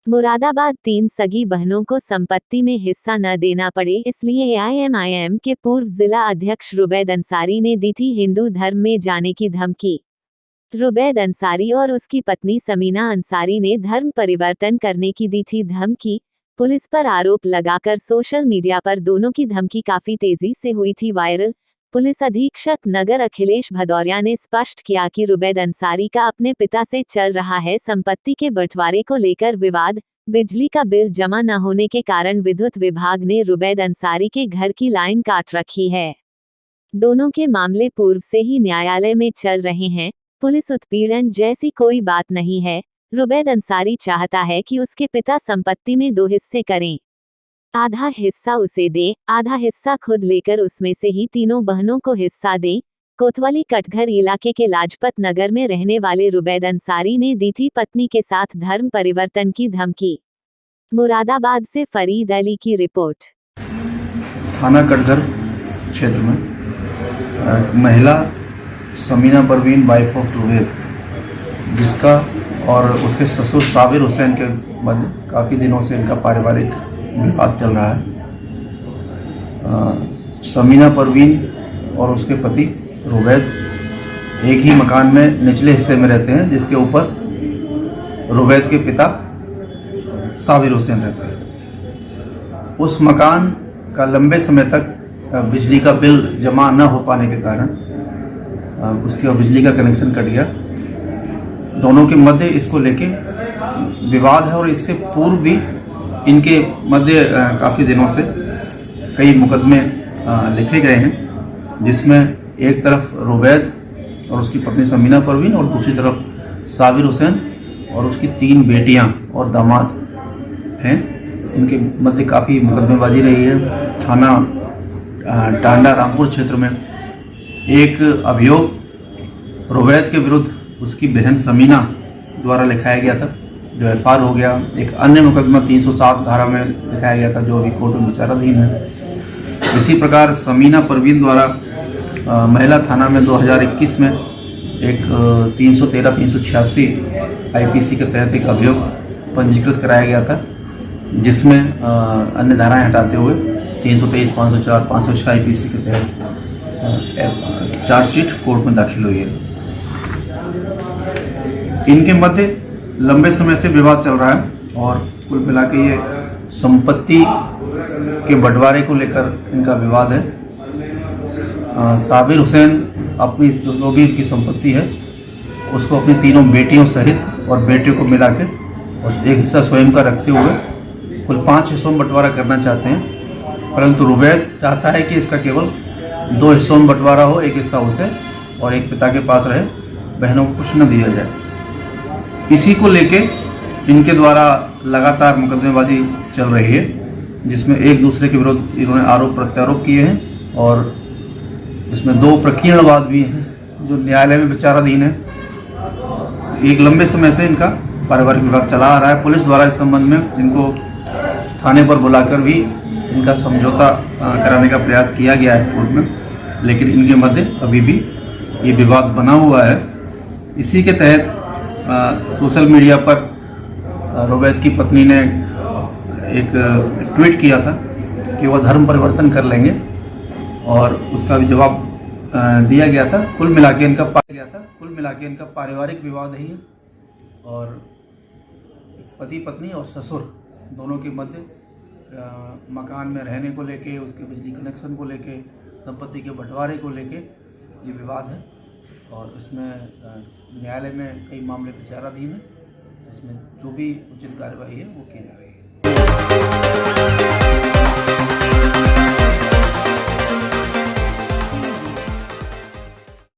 मुरादाबाद 3 सगी बहनों को संपत्ति में हिस्सा न देना पड़े, इसलिए एआईएमआईएम के पूर्व जिला अध्यक्ष रुबैद अंसारी ने दी थी हिंदू धर्म में जाने की धमकी। रुबैद अंसारी और उसकी पत्नी समीना अंसारी ने धर्म परिवर्तन करने की दी थी धमकी। पुलिस पर आरोप लगाकर सोशल मीडिया पर दोनों की धमकी काफी तेजी से हुई थी वायरल। पुलिस अधीक्षक नगर अखिलेश भदौरिया ने स्पष्ट किया कि रुबैद अंसारी का अपने पिता से चल रहा है संपत्ति के बंटवारे को लेकर विवाद। बिजली का बिल जमा न होने के कारण विद्युत विभाग ने रुबैद अंसारी के घर की लाइन काट रखी है। दोनों के मामले पूर्व से ही न्यायालय में चल रहे हैं। पुलिस उत्पीड़न जैसी कोई बात नहीं है। रुबैद अंसारी चाहता है कि उसके पिता संपत्ति में 2 हिस्से करें, आधा हिस्सा उसे दें, आधा हिस्सा खुद लेकर उसमें से ही तीनों बहनों को हिस्सा दें। कोतवाली कटघर इलाके के लाजपत नगर में रहने वाले रुबैद अंसारी ने दी थी पत्नी के साथ धर्म परिवर्तन की धमकी। मुरादाबाद से फरीद अली की रिपोर्ट। थाना कटघर क्षेत्र में महिला समीना परवीन वाइफ ऑफ रुबैद, जिसका और उसके ससुर साबिर हुसैन के मध्य काफ़ी दिनों से इनका पारिवारिक विवाद चल रहा है। समीना परवीन और उसके पति रुबैद एक ही मकान में निचले हिस्से में रहते हैं, जिसके ऊपर रुबैद के पिता साबिर हुसैन रहते हैं। उस मकान का लंबे समय तक बिजली का बिल जमा न हो पाने के कारण उसके बिजली का कनेक्शन कट गया। दोनों के मध्य इसको लेके विवाद है और इससे पूर्व भी इनके मध्य काफ़ी दिनों से कई मुकदमे लिखे गए हैं, जिसमें एक तरफ रुबैद और उसकी पत्नी समीना परवीन और दूसरी तरफ साबिर हुसैन और उसकी 3 बेटियां और दामाद हैं। इनके मध्य काफ़ी मुकदमेबाजी रही है। थाना टांडा रामपुर क्षेत्र में एक अभियोग रुबैद के विरुद्ध उसकी बहन समीना द्वारा लिखाया गया था, जो एफआईआर हो गया। एक अन्य मुकदमा 307 धारा में लिखाया गया था, जो अभी कोर्ट में विचाराधीन है। इसी प्रकार समीना परवीन द्वारा महिला थाना में 2021 में एक 313-386 आईपीसी के तहत एक अभियोग पंजीकृत कराया गया था, जिसमें अन्य धाराएं हटाते हुए 323, 504, 506 आईपीसी के तहत चार्जशीट कोर्ट में दाखिल हुई है। इनके मध्य लंबे समय से विवाद चल रहा है और कुल मिला के ये संपत्ति के बंटवारे को लेकर इनका विवाद है। साबिर हुसैन अपनी जो भी इनकी संपत्ति है उसको अपनी तीनों बेटियों सहित और बेटियों को मिला के और एक हिस्सा स्वयं का रखते हुए कुल 5 हिस्सों में बंटवारा करना चाहते हैं, परंतु रुबैद चाहता है कि इसका केवल 2 हिस्सों में बंटवारा हो, एक हिस्सा उसे और एक पिता के पास रहे, बहनों को कुछ न दिया जाए। इसी को लेके इनके द्वारा लगातार मुकदमेबाजी चल रही है, जिसमें एक दूसरे के विरुद्ध इन्होंने आरोप प्रत्यारोप किए हैं और इसमें 2 प्रकीर्णवाद भी हैं जो न्यायालय में विचाराधीन है। एक लंबे समय से इनका पारिवारिक विवाद चला आ रहा है। पुलिस द्वारा इस संबंध में इनको थाने पर बुलाकर भी इनका समझौता कराने का प्रयास किया गया है कोर्ट में, लेकिन इनके मध्य अभी भी ये विवाद बना हुआ है। इसी के तहत सोशल मीडिया पर रुबैद की पत्नी ने एक ट्वीट किया था कि वह धर्म परिवर्तन कर लेंगे और उसका भी जवाब दिया गया था। कुल मिला के इनका पारिवारिक विवाद ही है और पति पत्नी और ससुर दोनों के मध्य मकान में रहने को लेके, उसके बिजली कनेक्शन को लेके, संपत्ति के बंटवारे को लेके ये विवाद है और इसमें न्यायालय में कई मामले विचाराधीन है। इसमें जो भी उचित कार्रवाई है वो की जा रही है।